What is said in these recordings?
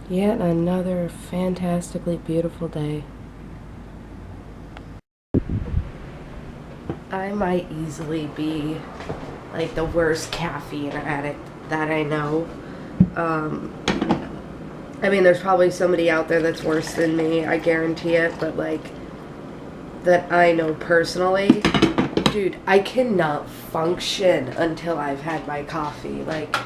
Yet another fantastically beautiful day. I might easily be like the worst caffeine addict that I know. I mean, there's probably somebody out there that's worse than me, I guarantee it, but like, that I know personally, dude, I cannot function until I've had my coffee. Like,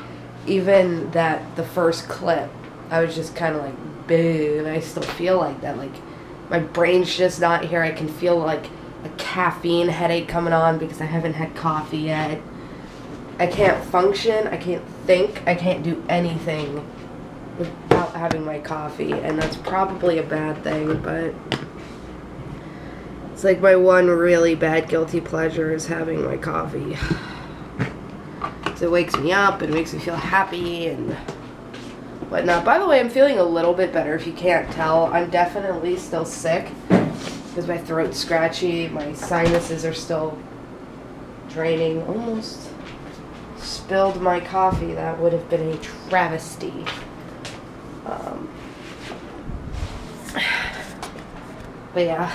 even the first clip, I was just kind of like, boo, and I still feel like that. Like, my brain's just not here. I can feel like a caffeine headache coming on because I haven't had coffee yet. I can't function, I can't think, I can't do anything without having my coffee, and that's probably a bad thing, but it's like my one really bad guilty pleasure is having my coffee. So it wakes me up and makes me feel happy and whatnot. By the way, I'm feeling a little bit better if you can't tell. I'm definitely still sick because my throat's scratchy, my sinuses are still draining. Almost spilled my coffee. That would have been a travesty. But yeah,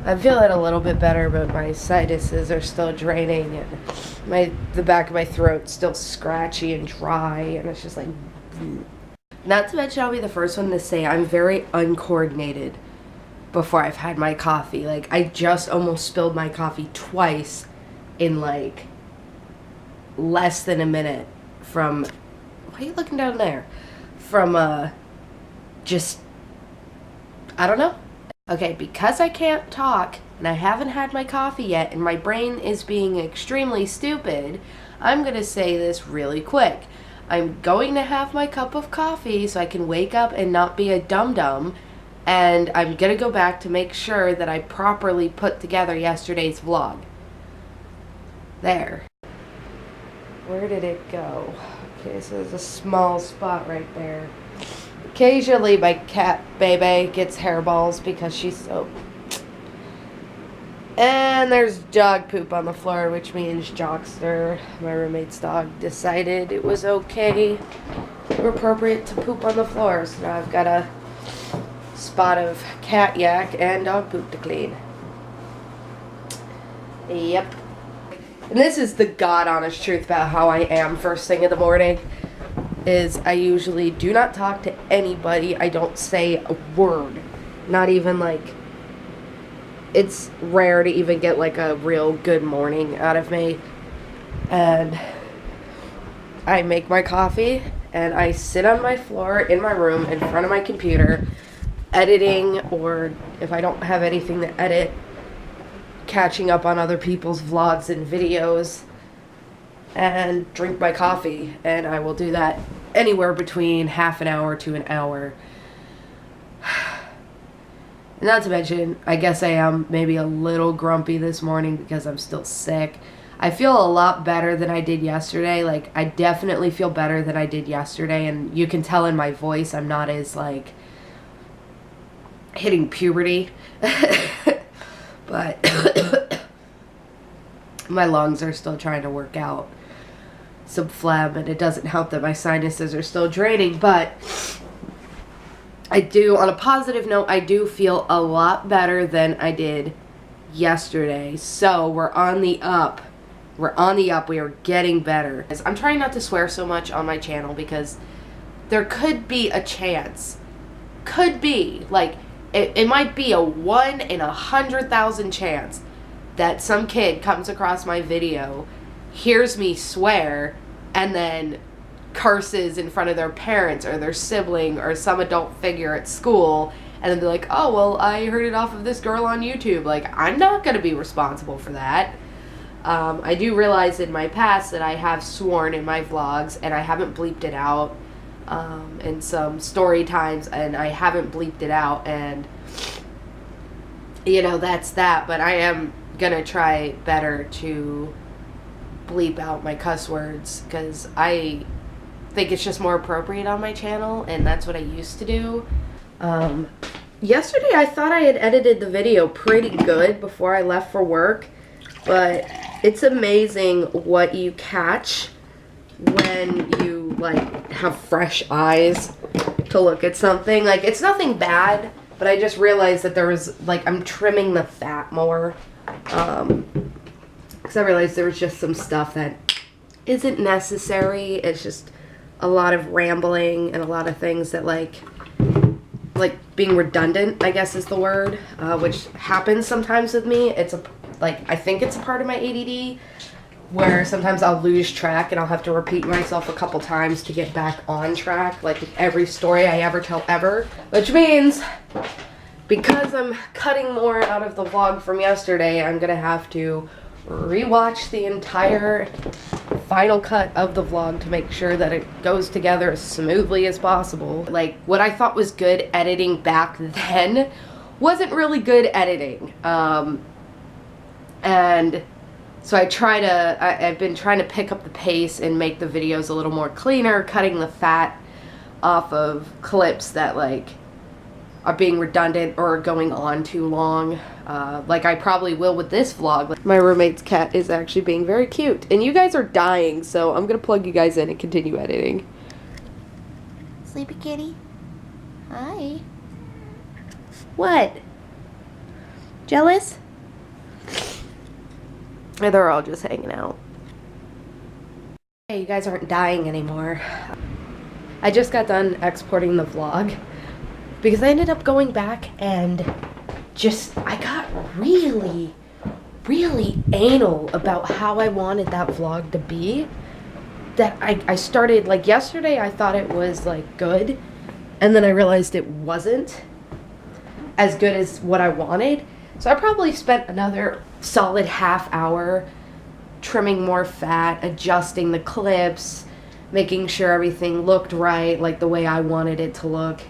I'm feeling a little bit better, but my sinuses are still draining, and the back of my throat's still scratchy and dry, and it's just like. Not to mention, I'll be the first one to say I'm very uncoordinated before I've had my coffee. Like, I just almost spilled my coffee twice in like less than a minute from. Why are you looking down there? From just. I don't know. Okay, because I can't talk and I haven't had my coffee yet and my brain is being extremely stupid, I'm going to say this really quick. I'm going to have my cup of coffee so I can wake up and not be a dum-dum, and I'm going to go back to make sure that I properly put together yesterday's vlog. There. Where did it go? Okay, so there's a small spot right there. Occasionally my cat Bebe gets hairballs because she's so. And there's dog poop on the floor, which means Jockster, my roommate's dog, decided it was okay or appropriate to poop on the floor. So now I've got a spot of cat yak and dog poop to clean. Yep. And this is the God honest truth about how I am first thing in the morning. Is I usually do not talk to anybody. I don't say a word. Not even like, it's rare to even get like a real good morning out of me. And I make my coffee and I sit on my floor in my room in front of my computer editing, or if I don't have anything to edit, catching up on other people's vlogs and videos, and drink my coffee. And I will do that anywhere between half an hour to an hour. Not to mention, I guess I am maybe a little grumpy this morning because I'm still sick. I feel a lot better than I did yesterday. Like, I definitely feel better than I did yesterday, and you can tell in my voice I'm not as like hitting puberty. But my lungs are still trying to work out some phlegm, and it doesn't help that my sinuses are still draining. But I do, on a positive note, I do feel a lot better than I did yesterday. So we're on the up. We're on the up. We are getting better. I'm trying not to swear so much on my channel because there could be a chance. Could be. Like, it might be a 1 in 100,000 chance that some kid comes across my video, hears me swear, and then curses in front of their parents or their sibling or some adult figure at school, and then be like, oh, well, I heard it off of this girl on YouTube. Like, I'm not going to be responsible for that. I do realize in my past that I have sworn in my vlogs, and I haven't bleeped it out in some story times, and I haven't bleeped it out, and, you know, that's that. But I am going to try better to bleep out my cuss words, because I think it's just more appropriate on my channel, and that's what I used to do. Yesterday I thought I had edited the video pretty good before I left for work, but it's amazing what you catch when you like have fresh eyes to look at something. Like, it's nothing bad, but I just realized that there was, like, I'm trimming the fat more. Because I realized there was just some stuff that isn't necessary. It's just a lot of rambling and a lot of things that, like being redundant, I guess is the word, which happens sometimes with me. It's I think it's a part of my ADD, where sometimes I'll lose track and I'll have to repeat myself a couple times to get back on track, like with every story I ever tell ever. Which means, because I'm cutting more out of the vlog from yesterday, I'm gonna have to rewatch the entire final cut of the vlog to make sure that it goes together as smoothly as possible. Like, what I thought was good editing back then wasn't really good editing. And so I've been trying to pick up the pace and make the videos a little more cleaner, cutting the fat off of clips that, like, are being redundant or going on too long. Like I probably will with this vlog. My roommate's cat is actually being very cute. And you guys are dying, so I'm gonna plug you guys in and continue editing. Sleepy kitty? Hi. What? Jealous? Or they're all just hanging out. Hey, you guys aren't dying anymore. I just got done exporting the vlog because I ended up going back and I got really, really anal about how I wanted that vlog to be. That I started, like, yesterday I thought it was, like, good, and then I realized it wasn't as good as what I wanted. So I probably spent another solid half hour trimming more fat, adjusting the clips, making sure everything looked right, like the way I wanted it to look.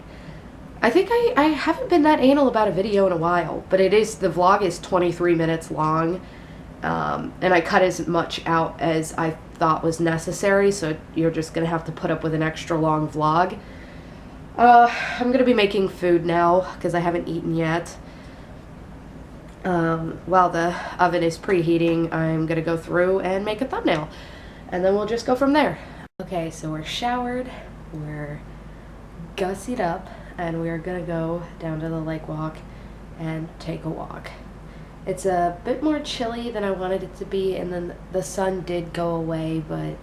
I think I haven't been that anal about a video in a while, but the vlog is 23 minutes long, and I cut as much out as I thought was necessary, so you're just gonna have to put up with an extra long vlog. I'm gonna be making food now, because I haven't eaten yet. While the oven is preheating, I'm gonna go through and make a thumbnail, and then we'll just go from there. Okay, so we're showered, we're gussied up, and we're gonna go down to the lake walk and take a walk. It's a bit more chilly than I wanted it to be, and then the sun did go away, but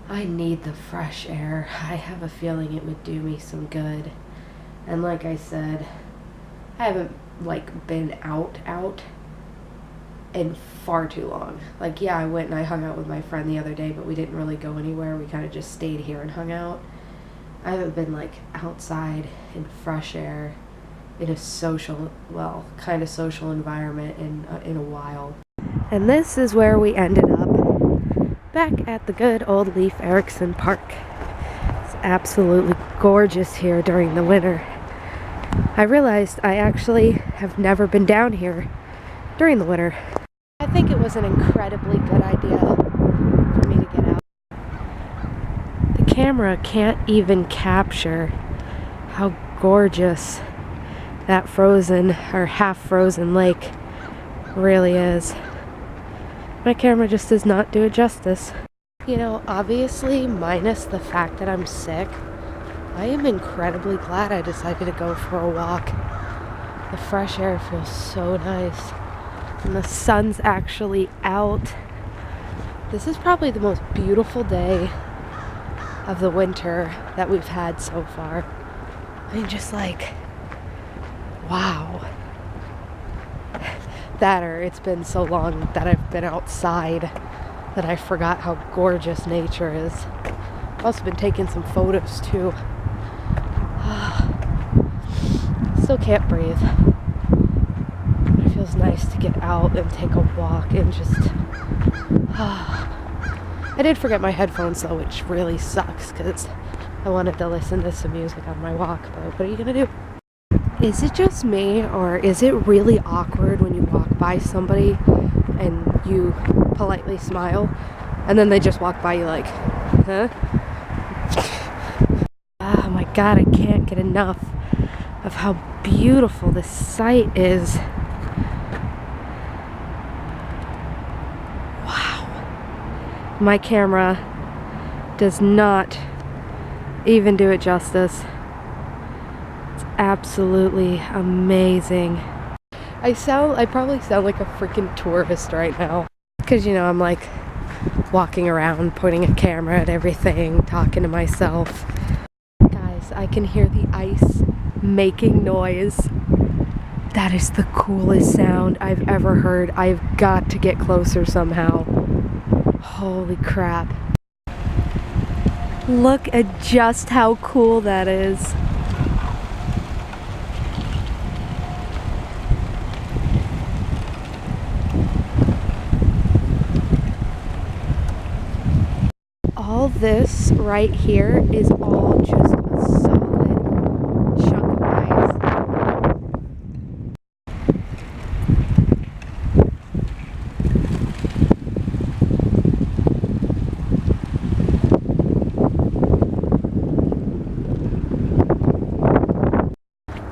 I need the fresh air. I have a feeling it would do me some good. And like I said, I haven't, like, been out in far too long. Like, yeah, I went and I hung out with my friend the other day, but we didn't really go anywhere. We kind of just stayed here and hung out. I haven't been, like, outside in fresh air in a social, well, kind of social environment in a while. And this is where we ended up, back at the good old Leif Erikson Park. It's absolutely gorgeous here during the winter. I realized I actually have never been down here during the winter. I think it was an incredibly good idea for me to get out. The camera can't even capture how gorgeous that frozen or half-frozen lake really is. My camera just does not do it justice. You know, obviously, minus the fact that I'm sick, I am incredibly glad I decided to go for a walk. The fresh air feels so nice. And the sun's actually out. This is probably the most beautiful day of the winter that we've had so far. I mean, just like, wow. That, or it's been so long that I've been outside that I forgot how gorgeous nature is. I've also been taking some photos too. Still can't breathe. It feels nice to get out and take a walk and just... I did forget my headphones though, which really sucks because I wanted to listen to some music on my walk, but what are you gonna do? Is it just me, or is it really awkward when you walk by somebody and you politely smile and then they just walk by you like, huh? Oh my god, I can't get enough of how beautiful this site is. Wow. My camera does not even do it justice. It's absolutely amazing. I probably sound like a freaking tourist right now. Because, you know, I'm like walking around, pointing a camera at everything, talking to myself. Guys, I can hear the ice making noise. That is the coolest sound I've ever heard. I've got to get closer somehow. Holy crap. Look at just how cool that is. All this right here is all just a solid chunk of ice.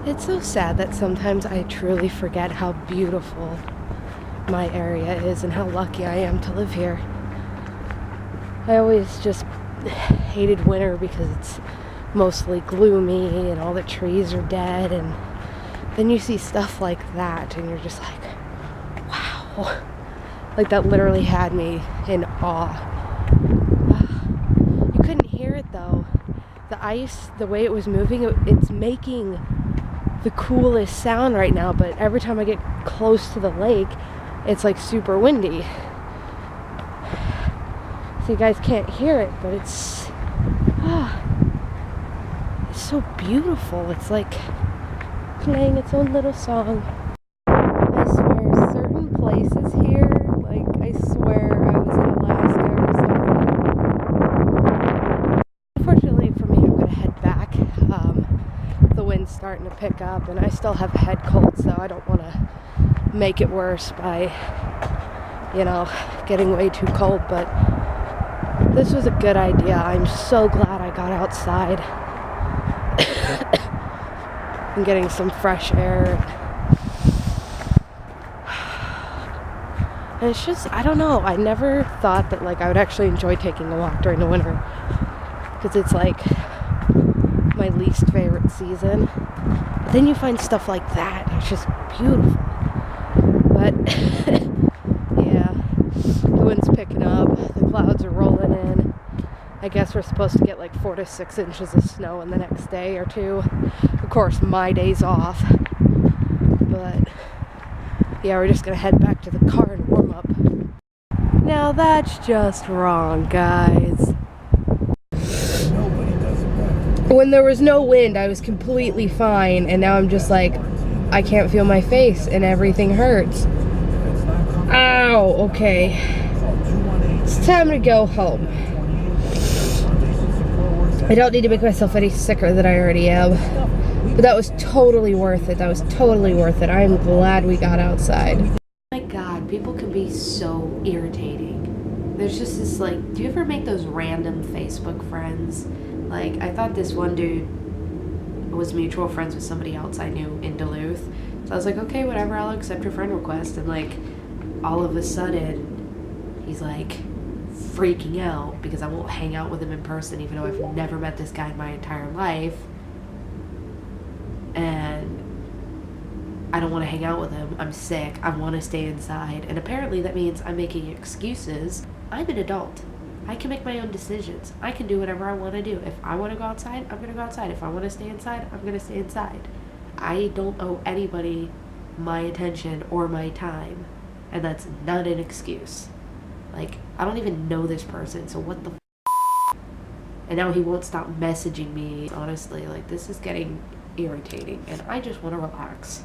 It's so sad that sometimes I truly forget how beautiful my area is and how lucky I am to live here. I always just hated winter because it's mostly gloomy and all the trees are dead, and then you see stuff like that and you're just like, wow. Like, that literally had me in awe. You couldn't hear it though. The ice, the way it was moving, it's making the coolest sound right now, but every time I get close to the lake, it's like super windy. So you guys can't hear it, but it's so beautiful. It's like playing its own little song. I swear, certain places here, like, I swear I was in Alaska or something. Unfortunately for me, I'm gonna head back. The wind's starting to pick up, and I still have a head cold, so I don't want to make it worse by, you know, getting way too cold, but this was a good idea. I'm so glad I got outside and getting some fresh air. And it's just, I don't know, I never thought that, like, I would actually enjoy taking a walk during the winter, because it's like my least favorite season. But then you find stuff like that, it's just beautiful. But yeah, the wind's picking up, the clouds are rolling in. I guess we're supposed to get like 4 to 6 inches of snow in the next day or two. Of course, my day's off. But yeah, we're just gonna head back to the car and warm up. Now that's just wrong, guys. When there was no wind, I was completely fine, and now I'm just like, I can't feel my face and everything hurts. Ow, okay. It's time to go home. I don't need to make myself any sicker than I already am. But that was totally worth it. That was totally worth it. I am glad we got outside. Oh my god, people can be so irritating. There's just this, like, do you ever make those random Facebook friends? Like, I thought this one dude was mutual friends with somebody else I knew in Duluth. So I was like, okay, whatever, I'll accept your friend request. And, like, all of a sudden, he's, like, freaking out because I won't hang out with him in person, even though I've never met this guy in my entire life. And I don't want to hang out with him. I'm sick. I want to stay inside. And apparently that means I'm making excuses. I'm an adult. I can make my own decisions. I can do whatever I want to do. If I want to go outside, I'm going to go outside. If I want to stay inside, I'm going to stay inside. I don't owe anybody my attention or my time. And that's not an excuse. Like, I don't even know this person, so what the f***? And now he won't stop messaging me. Honestly, like, this is getting irritating, and I just want to relax.